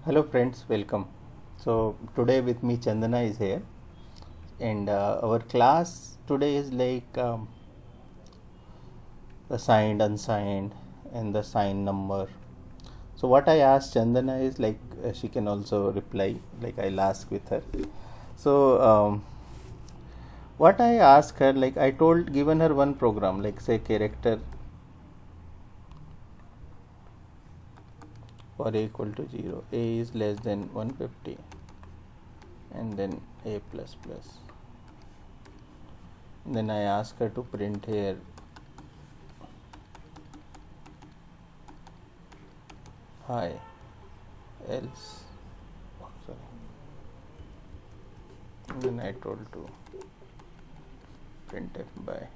Hello friends, welcome. So today with me Chandana is here, and our class today is like the signed, unsigned, and the signed number. So what I asked Chandana is like she can also reply, like I'll ask with her. So what I asked her, like I told, given her one program, like say character for a equal to 0, a is less than 150, and then a plus plus. Then I ask her to print here hi, else, sorry. And then I told to printf by.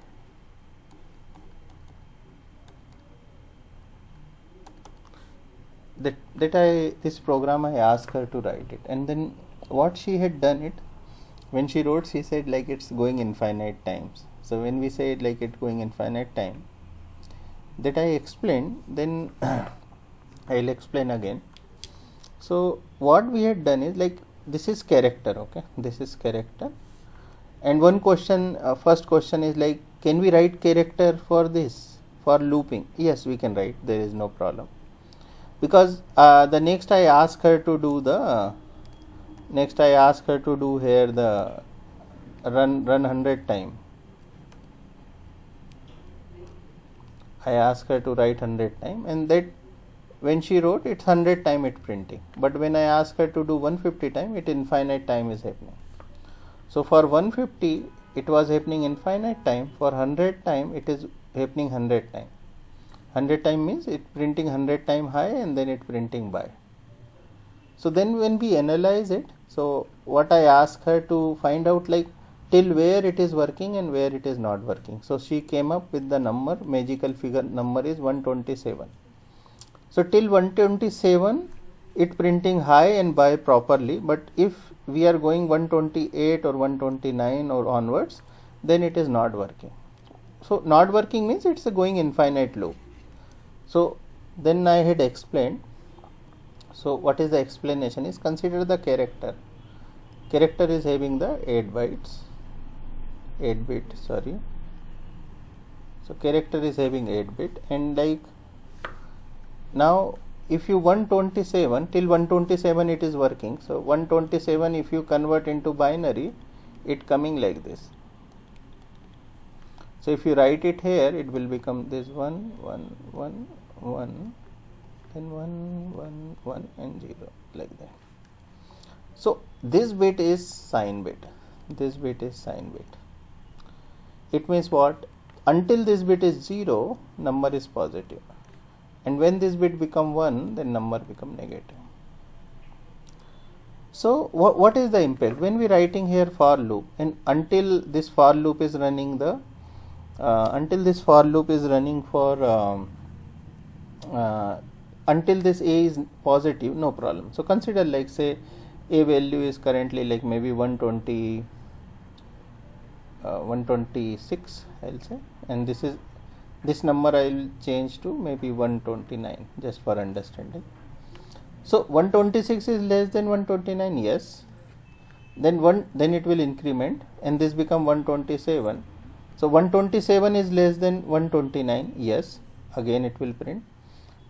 This program I asked her to write it, and then what she had done it, when she wrote, she said like it's going infinite times. So when we say like it going infinite time, that I explained, then I'll explain again. So what we had done is like this is character, okay, this is character, and one question, first question is like, can we write character for this, for looping? Yes, we can write, there is no problem, because the next I ask her to do here the run 100 time. I ask her to write 100 time, and that when she wrote, it's 100 time it printing, but when I ask her to do 150 time, it infinite time is happening. So for 150 it was happening infinite time, for 100 time it is happening 100 time. 100 time means it printing 100 time high, and then it printing by. So then when we analyze it, so what I ask her to find out like till where it is working and where it is not working. So she came up with the number, magical figure number is 127. So till 127 it printing high and by properly, but if we are going 128 or 129 or onwards, then it is not working. So not working means it's a going infinite loop. So then I had explained. So what is the explanation is, consider the character. Character is having the 8 bit, sorry. So character is having 8 bit, and like now if you 127 till 127 it is working. So 127 if you convert into binary, it coming like this. So if you write it here, it will become this 1 1 1 1, then 1 1 1 and 0, like that. So this bit is sign bit, this bit is sign bit. It means what? Until this bit is 0, number is positive, and when this bit become 1, then number become negative. So what is the impact when we writing here for loop, and until this for loop is running for until this a is positive, no problem. So consider like say a value is currently like maybe 126 I'll say, and this number I will change to maybe 129 just for understanding. So 126 is less than 129, yes, then it will increment and this become 127. So 127 is less than 129, yes, again it will print.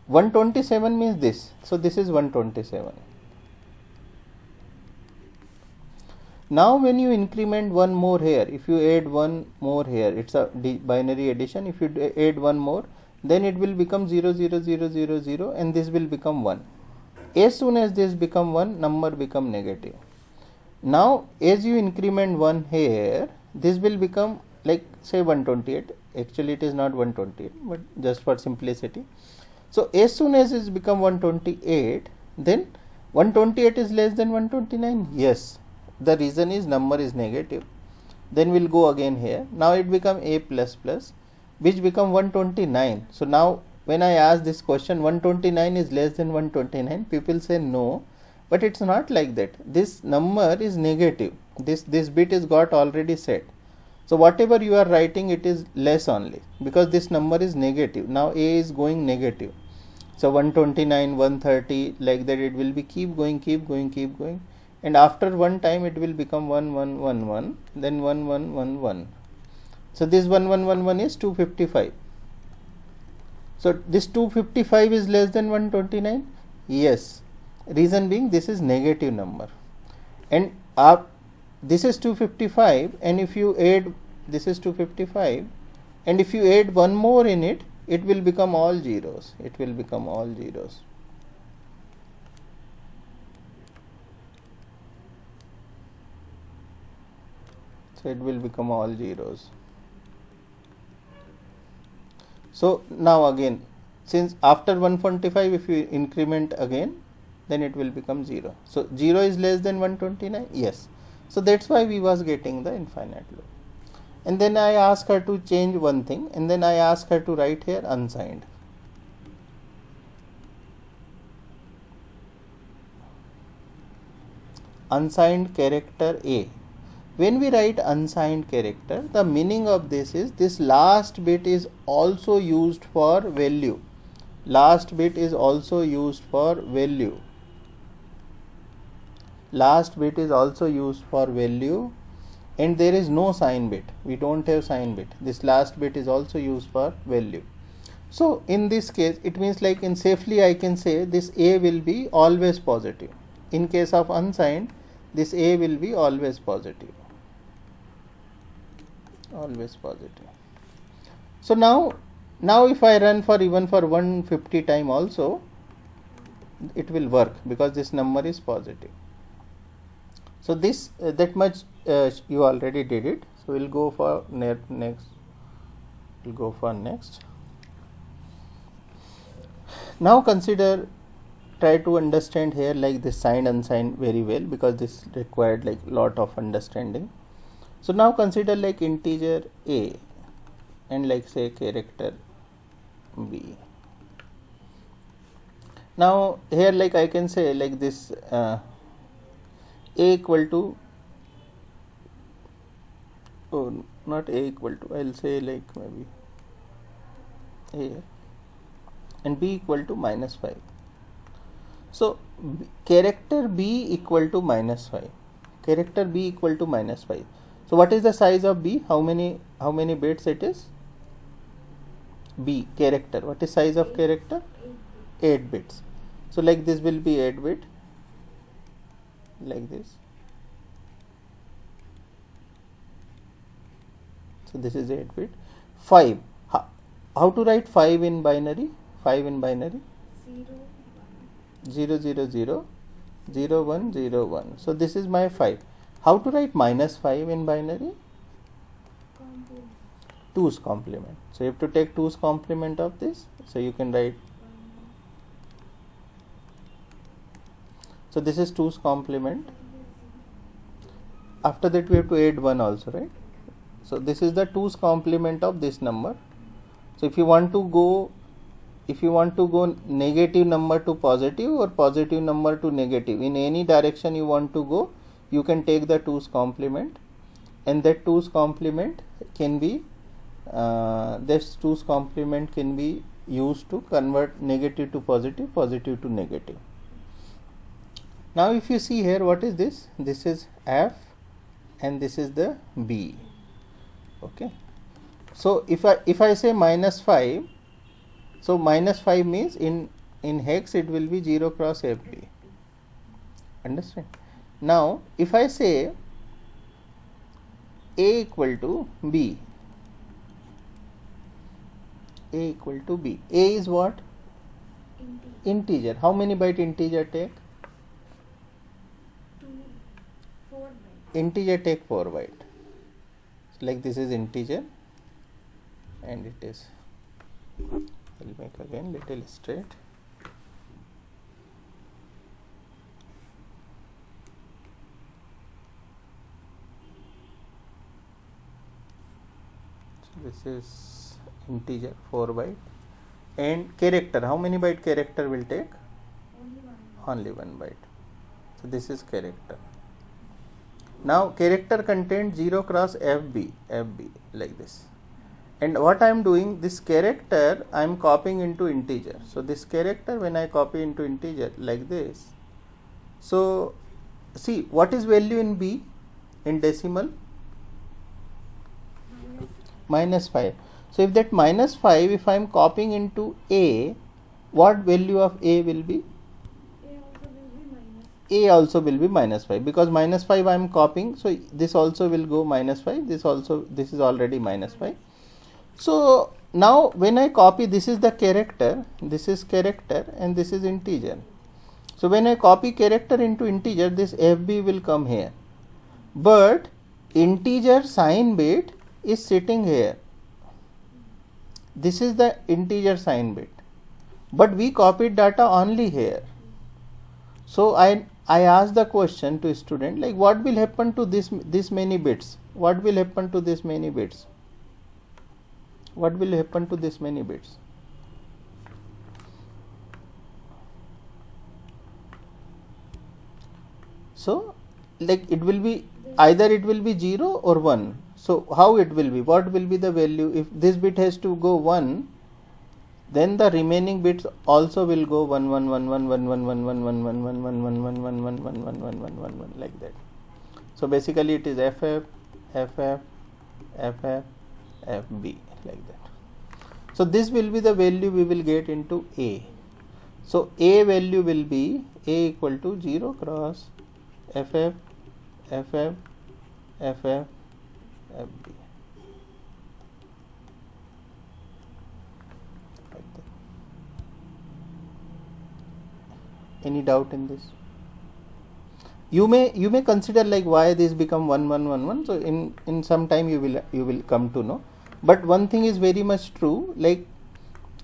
127 means this, so this is 127. Now when you increment one more here, if you add one more here, it's a binary addition. If you add one more, then it will become 0 0 0 0 0, and this will become 1. As soon as this become 1, number become negative. Now as you increment 1 here, this will become like say 128. Actually it is not 128, but just for simplicity. So as soon as it become 128, then 128 is less than 129, yes. The reason is number is negative. Then we'll go again here. Now it become a plus plus, which become 129. So now when I ask this question, 129 is less than 129, people say no, but it's not like that. This number is negative. This bit is got already set. So whatever you are writing, it is less only, because this number is negative. Now a is going negative. So 129, 130, like that it will be keep going, and after one time it will become 1111, then 1111. So this 1111 is 255. So this 255 is less than 129. Yes, reason being this is negative number, and this is 255, and if you add, this is 255, and if you add one more in it, it will become all zeros. It will become all zeros. So it will become all zeros. So now again, since after 145 if you increment again, then it will become 0. So 0 is less than 129. Yes. So that's why we was getting the infinite loop. And then I ask her to change one thing, and then I ask her to write here unsigned. Unsigned character A. When we write unsigned character, the meaning of this is this last bit is also used for value. Last bit is also used for value. Last bit is also used for value, and there is no sign bit. We don't have sign bit. This last bit is also used for value. So in this case, it means like in safely I can say this A will be always positive. In case of unsigned, this A will be always positive. Always positive. So now if I run for even for 150 time also, it will work because this number is positive. So this that much you already did it. So we'll go for next. We'll go for next. Now consider, try to understand here like this signed unsigned very well, because this required like lot of understanding. So now consider like integer A and like say character B. Now here like I can say like this A equal to, oh not A equal to, I'll say like maybe A, and B equal to -5. So character B equal to -5. Character B equal to -5. So what is the size of B? How many bits it is? B character. What is size of character? 8 bits. So like this will be 8 bit. Like this. So this is 8 bit. 5. How to write 5 in binary? 5 in binary? 0 0 0 0 1 0 1. So this is my 5. How to write -5 in binary? 2's complement. So you have to take 2's complement of this. So you can write. So this is 2's complement. After that we have to add 1 also, right? So this is the 2's complement of this number. So if you want to go negative number to positive or positive number to negative, in any direction you want to go, you can take the 2's complement, and that 2's complement can be this 2's complement can be used to convert negative to positive, positive to negative. Now if you see here, what is this? This is F and this is the B. Okay. So if I say -5, so -5 means in hex it will be 0 cross FB. Understand? Now if I say A equal to B, A equal to B, A is what? Integer. How many byte integer take? 4 byte. Integer take 4 byte. So like this is integer, and it is, I'll make again little straight. So this is integer 4 byte, and character, how many byte character will take? Only 1 byte. So this is character. Now character contains 0 cross FB like this, And what I am doing, this character I am copying into integer. So this character, when I copy into integer like this, so see what is value in b in decimal? minus -5. So if that -5, if I am copying into a, what value of a will be? a also will be minus. A also will be -5, because -5 I am copying, so this also will go -5, this is already -5. So now when I copy, this is the character, this is character, and this is integer. So when I copy character into integer, this fb will come here, but integer sign bit is sitting here. This is the integer sign bit, but we copied data only here. So I asked the question to student, like what will happen to this many bits? What will happen to this many bits? What will happen to this many bits? So like it will be either it will be 0 or 1. So how it will be? What will be the value? If this bit has to go 1, then the remaining bits also will go 1 1 1 1 1 1 1 1 1 1 1 1 1 1 1 1 1 1 1 1 1 like that. So basically it is ff ff ff fb like that. So this will be the value we will get into a. So a value will be a equal to 0 cross ff ff ff fb. Like that. Any doubt in this? You may consider like why this become 1 1 1 1. So in some time you will come to know. But one thing is very much true, like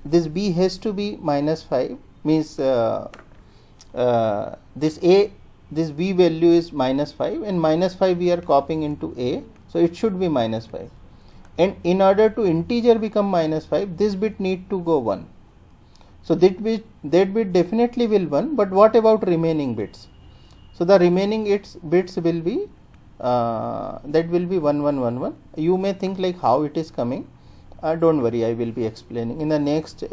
this b has to be -5, means this b value is -5, and -5 we are copying into a, so it should be -5. And in order to integer become -5, this bit need to go 1. So that bit definitely will 1, but what about remaining bits? So the remaining bits will be that will be 1 1 1 1. You may think like how it is coming. Don't worry, I will be explaining in the next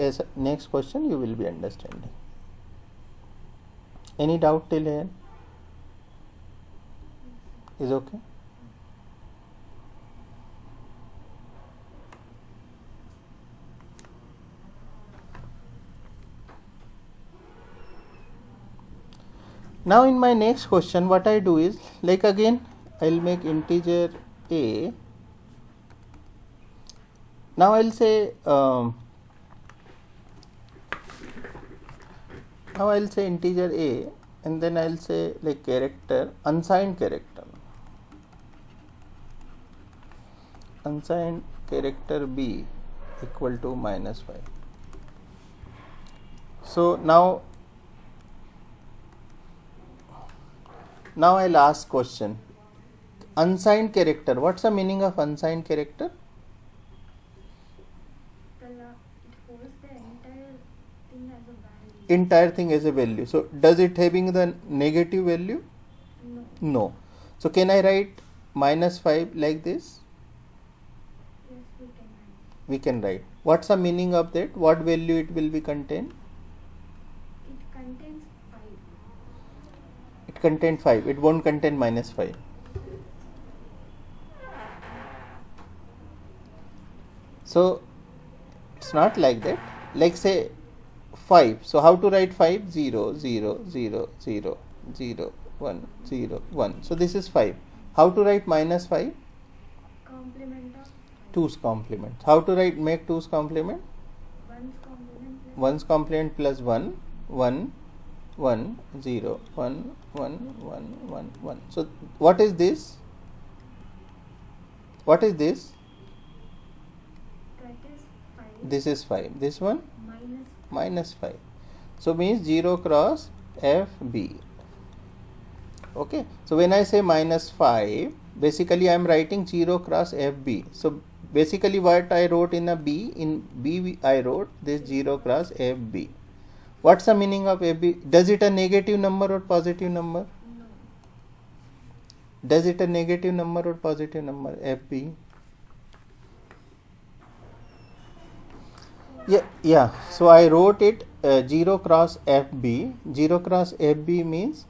question. You will be understanding. Any doubt till here? Is okay? Now in my next question, what I do is, like again I'll make integer a. Now I'll say integer a, and then I'll say like character, unsigned character b equal to -5. So now I'll ask question, unsigned character, what's the meaning of unsigned character? It holds the Entire thing as a value. So does it having the negative value? No. So can I write -5 like this? Yes, we can write. We can write. What's the meaning of that? What value it will be contain? It contains 5. It contain 5. It won't contain -5. So it's not like that. Like say 5. So how to write 5? 0 0 0 0 0 1 0 1. So this is 5. How to write -5? Complement of 5. 2's complement. How to write make 2's complement? 1's complement plus 1's complement plus 1 1 1 0 1 1 1 1 1. So what is this? What is this? that is 5. This is 5. This one minus -5. So means 0 cross FB. Okay. So when I say -5, basically I am writing 0 cross FB. So basically what I wrote in a B, in B I wrote this 0 cross FB. What's the meaning of FB? Does it a negative number or positive number? No. Does it a negative number or positive number? FB. Yeah. So I wrote it 0 cross FB. 0 cross FB means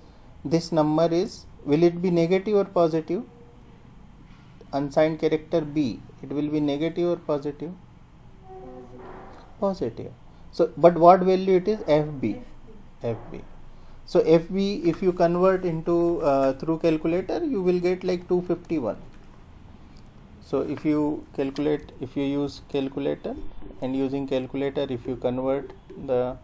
this number is, will it be negative or positive? Unsigned character B, it will be negative or positive? Positive. So, but what value it is? FB. FB. So FB, if you convert into through calculator, you will get like 251. So if you calculate, if you use calculator, and using calculator, if you convert the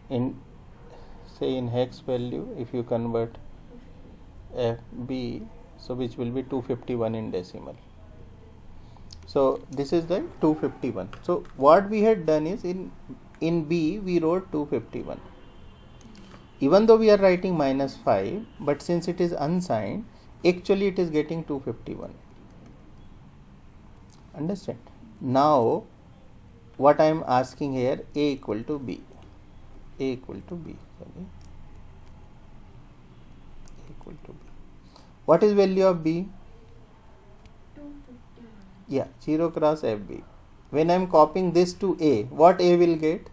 in, say in hex value, if you convert FB, so which will be 251 in decimal. So this is the 251. So what we had done is in B we wrote 251. Even though we are writing -5, but since it is unsigned, actually it is getting 251. Understand? Now what I am asking here, A equal to B. A equal to B. Sorry. A equal to B. What is value of B? 251. Yeah, 0 cross FB. When I am copying this to A, what A will get?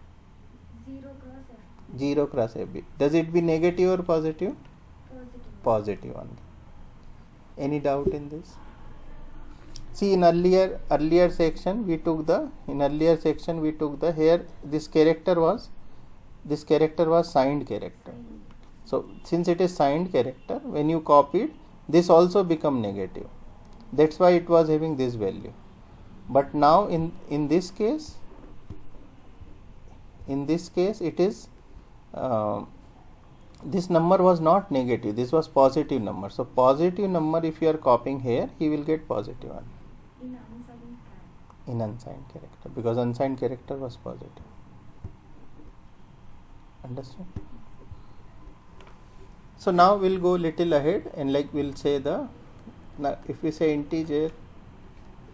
0 cross F. 0 cross FB. Does it be negative or positive? Positive. Positive only. Any doubt in this? See, in earlier section we took the here this character was signed character. So since it is signed character, when you copied, this also become negative. That's why it was having this value. But now in this case it is this number was not negative, this was positive number. So positive number, if you are copying here, he will get positive one In unsigned character. in unsigned character, because unsigned character was positive. Understand? So now we'll go little ahead, and like we'll say now if we say integer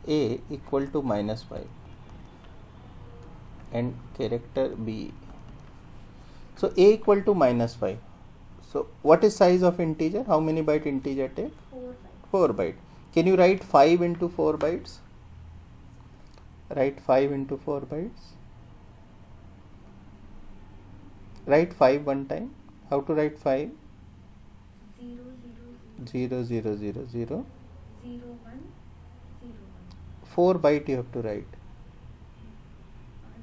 A equal to -5 and character B. So A equal to -5. So what is size of integer? How many byte integer take? 4 bytes. 4 byte. Can you write 5 into 4 bytes? Write 5 into 4 bytes. Write 5 one time. How to write 5? 0 0 0 0 0 0 0. 0 1 0 1. 4 byte you have to write.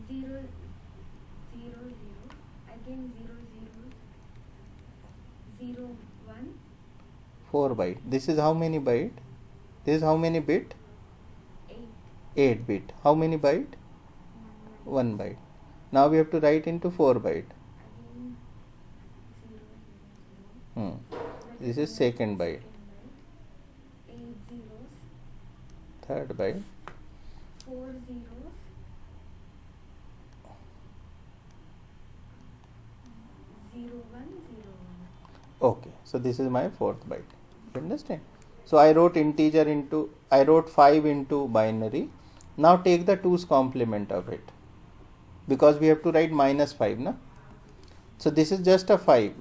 0 0 0 again 0 0 0 1 4 byte. This is how many byte? This is how many bit? 8 8 bit. How many byte? 1 byte. Now we have to write into 4 byte. again 0 0 0. This is second byte. 8 zeros, Third byte. 4 zeros, 0 1 0 1. Okay, so this is my fourth byte. You understand? So I wrote 5 into binary. Now take the 2's complement of it, because we have to write -5, na? So this is just a 5.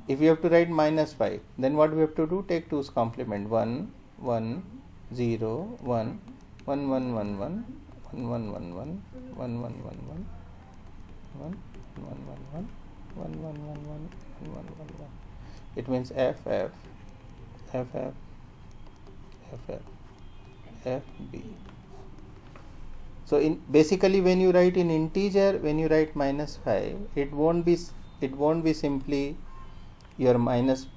If you have to write -5, then what we have to do? Take 2's complement. 1 1 0 1 1 1 1 1 1 1 1 1 1 1 1 1 1 1 1 1 1 1 1 1 1 1 1. It means F F F F F F F B. So in basically when you write in integer, when you write -5, it won't be simply your minus,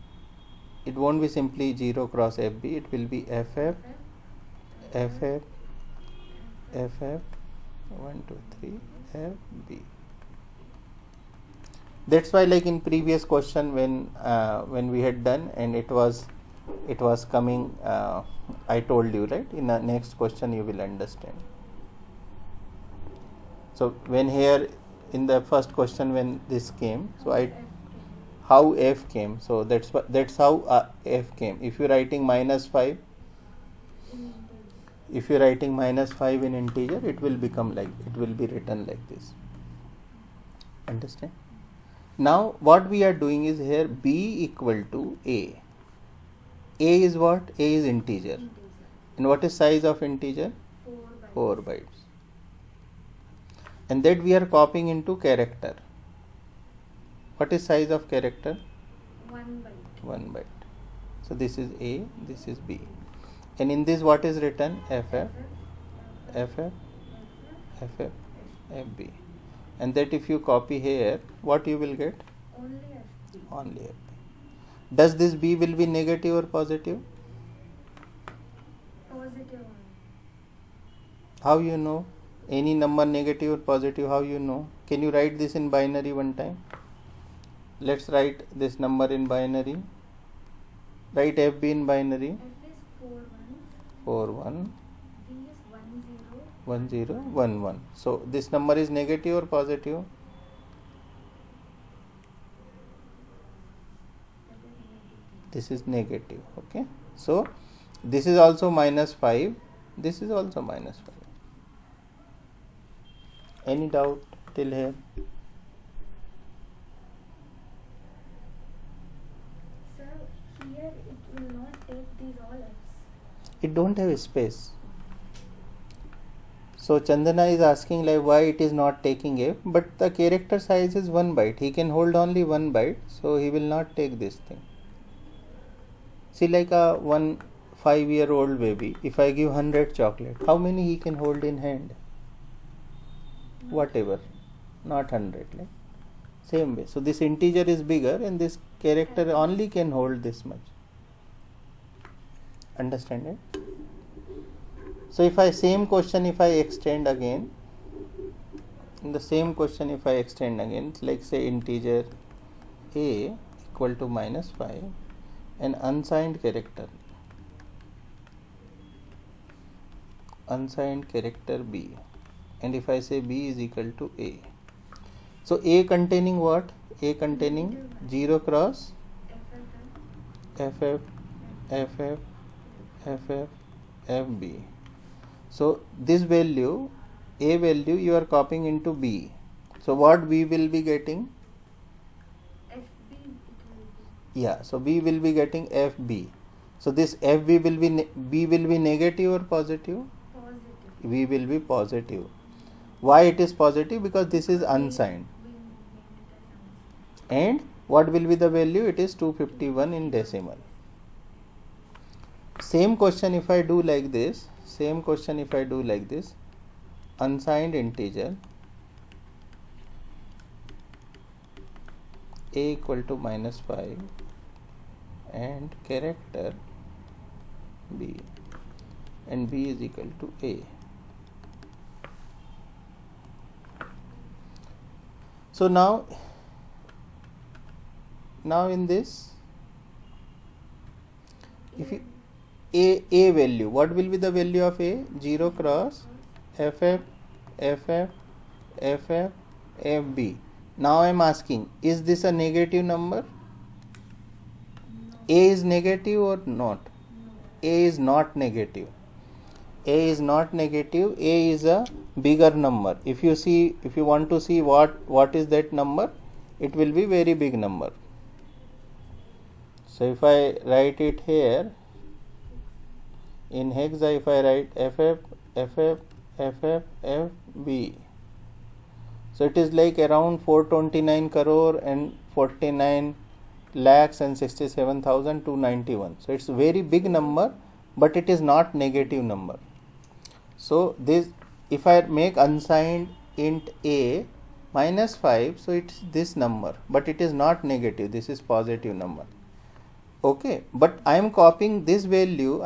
it won't be simply 0 cross FB, it will be FF FF FF 1 2 3 FB. That's why, like in previous question, when we had done and it was coming, I told you, right? In the next question you will understand. So when here in the first question when this came, so how F came, so that's how F came. If you're writing -5, if you're writing -5 in integer, it will be written like this. Understand? Now what we are doing is here B equal to A. A is what? A is integer. Integer. And what is size of integer? 4 bytes. 4 bytes. And that we are copying into character. What is size of character? 1 byte. 1 byte. So this is A, this is B. And in this what is written? FF, FF, FF, FB. And that if you copy here, what you will get? Only FB. Only FB. Does this B will be negative or positive? Positive one. How you know? Any number negative or positive, how you know? Can you write this in binary one time? Let's write this number in binary. Write FB in binary. F is 4 ones. 4 1 B is 1 0. 1 0 1 1. So this number is negative or positive? That is negative. This is negative. Okay. So this is also minus 5. This is also minus 5. Any doubt till here? Sir, here it will not take these all F's. It don't have a space. So Chandana is asking like why it is not taking F, but the character size is 1 byte. He can hold only 1 byte, so he will not take this thing. See, like a 5-year-old baby, if I give 100 chocolate, how many he can hold in hand? Whatever, not 100. Like same way. So this integer is bigger, and this character only can hold this much. Understand it? So if I same question, if I extend again, in the same question if I extend again, like say integer A equal to minus 5 and unsigned character B, and if I say B is equal to A. So A containing what? A containing 0 cross FF, FF, FF, FB. So this value, A value, you are copying into B. So what B will be getting? FB it will be. Yeah, so B will be getting FB. So this FB will be B will be negative or positive? Positive. B will be positive. Why it is positive? Because this is unsigned. We named it as And what will be the value? It is 251 in decimal. Same question if I do like this, unsigned integer A equal to minus 5 and character B, and B is equal to A. So now in this, if you A value, what will be the value of A? 0 cross FF, FF, FF, FB. Now I am asking, is this a negative number? No. A is negative or not? No. A is not negative. A is not negative. A is a bigger number. If you want to see what is that number, it will be very big number. So if I write it here in hexa, if I write FF, FF, FF, FB, so it is like around 429 crore and 49 lakhs and 67,291. So it's a very big number, but it is not negative number. So this, if I make unsigned int A minus 5, so it's this number, but it is not negative. This is positive number. Okay, but I am copying this value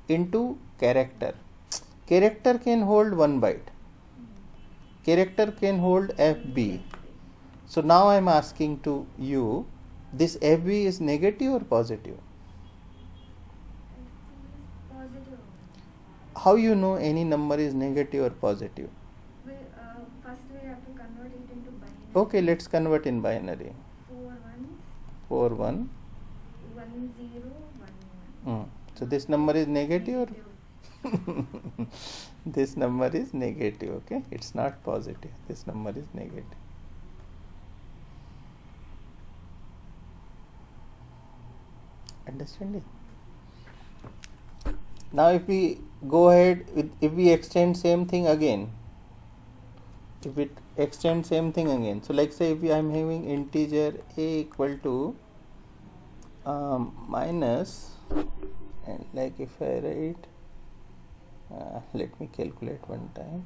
into character. Character can hold 1 byte. Character can hold FB. So now I am asking to you, this FB is negative or positive? Positive. How you know any number is negative or positive? First we have to convert it into binary. Okay, let's convert in binary. 4 ones. 4 1. 1 0 1 1. So this number is negative or this number is negative. Okay, it's not positive. This number is negative. Understanding? Now if we go ahead with, if we extend same thing again, if it extend same thing again, so like say if I am having integer a equal to minus, and like if I write, let me calculate one time.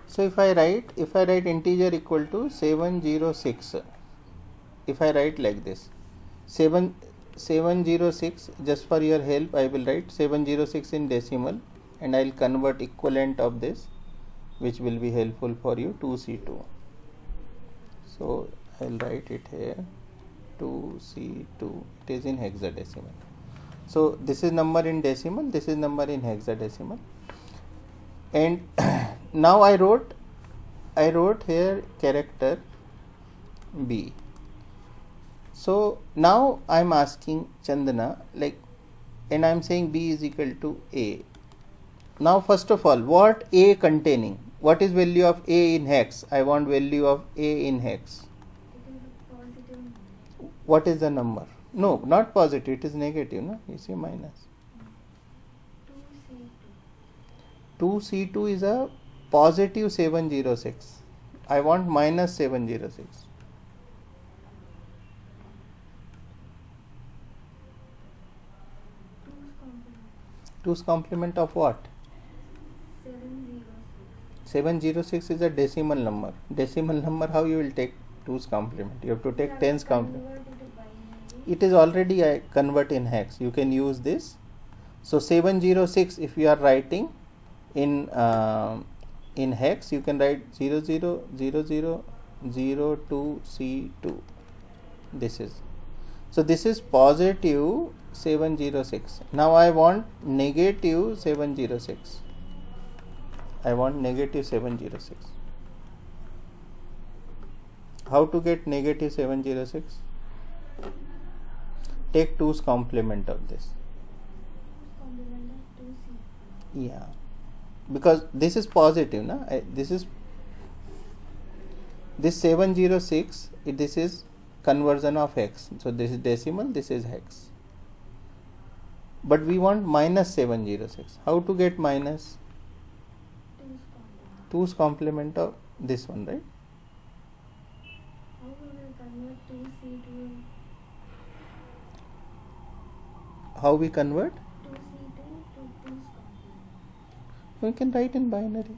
So if I write integer equal to 706, if I write like this, 706, just for your help I will write 706 in decimal, and I will convert equivalent of this, which will be helpful for you, 2C2. So I will write it here, 2C2, it is in hexadecimal. So this is number in decimal, this is number in hexadecimal, and now I wrote here character B. So now I am asking Chandana, like, and I am saying B is equal to A. Now first of all, what A containing? What is value of A in hex? I want value of A in hex. It is a positive number. What is the number? No, not positive, it is negative, no? You see minus. 2C2. 2C2 is a positive 706. I want minus 706. 2's complement of what? 706. 706 is a decimal number. Decimal number, how you will take 2's complement? You have to take 10's complement. Convert it to binary. It is already convert in hex. You can use this. So 706, if you are writing in hex, you can write 000002C2. This is, so this is positive 706. Now I want negative 706. I want negative 706. How to get negative 706? Take 2's complement of this. Complement of 2C. Yeah, because this is positive, na? This 706, this is conversion of hex. So this is decimal, this is hex. But we want minus 706. How to get minus? 2's 2's complement. complement of this one, right? How we will convert 2C to How we convert? 2C2 to 2's complement? We can write in binary.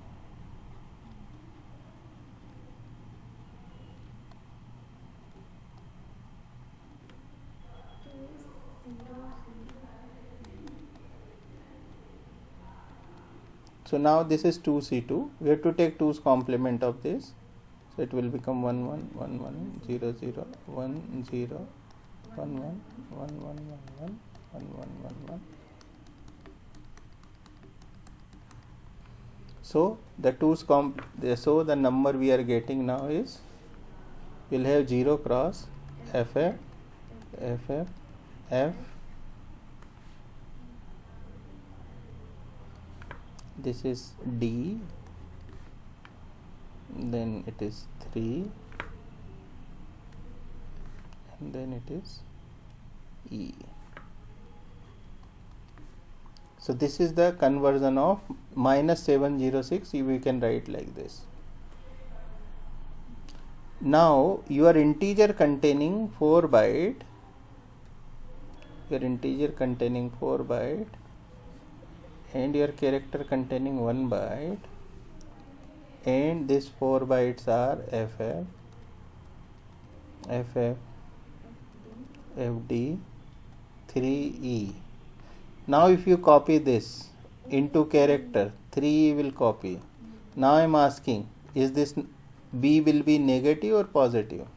So now this is 2C2. We have to take 2's complement of this. So it will become 1 1 1 1 0 0 1 0 1 1 1 1 1 1 1 1 1 1. So the 2's so the number we are getting now is, we'll have 0 cross FF FF F. This is D, then it is 3, and then it is E. So this is the conversion of minus 706. We can write like this. Now your integer containing 4 byte, and your character containing 1 byte, and these 4 bytes are FF, FD, 3E. Now if you copy this into character, 3E will copy. Now I am asking, is this B will be negative or positive?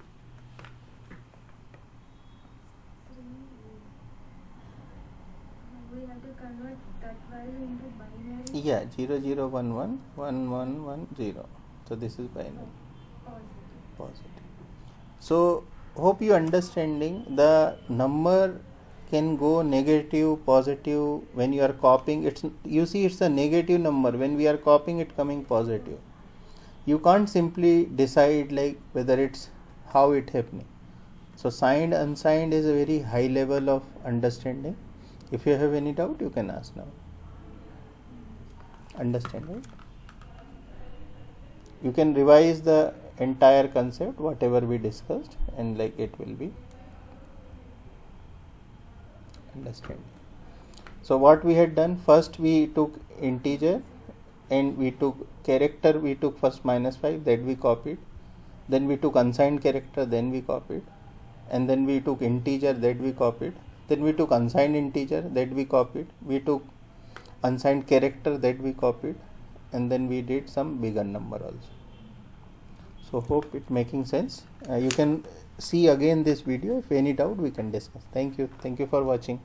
We have to convert that value into binary. Yeah, 0 0 1 1 1 1 1 0. So this is binary. Positive. So hope you understanding the number can go negative, positive when you are copying. It's, you see, it's a negative number. When we are copying it coming positive, you can't simply decide like whether it's how it happening. So signed, unsigned is a very high level of understanding. If you have any doubt, you can ask now. Understand, right? You can revise the entire concept, whatever we discussed, and like it will be understand. So what we had done, first we took integer and we took character, we took first -5, that we copied, then we took unsigned character, then we copied, and then we took integer, that we copied, then we took unsigned integer, that we copied, we took unsigned character, that we copied, and then we did some bigger number also. So hope it making sense. You can see again this video. If any doubt, we can discuss. Thank you for watching.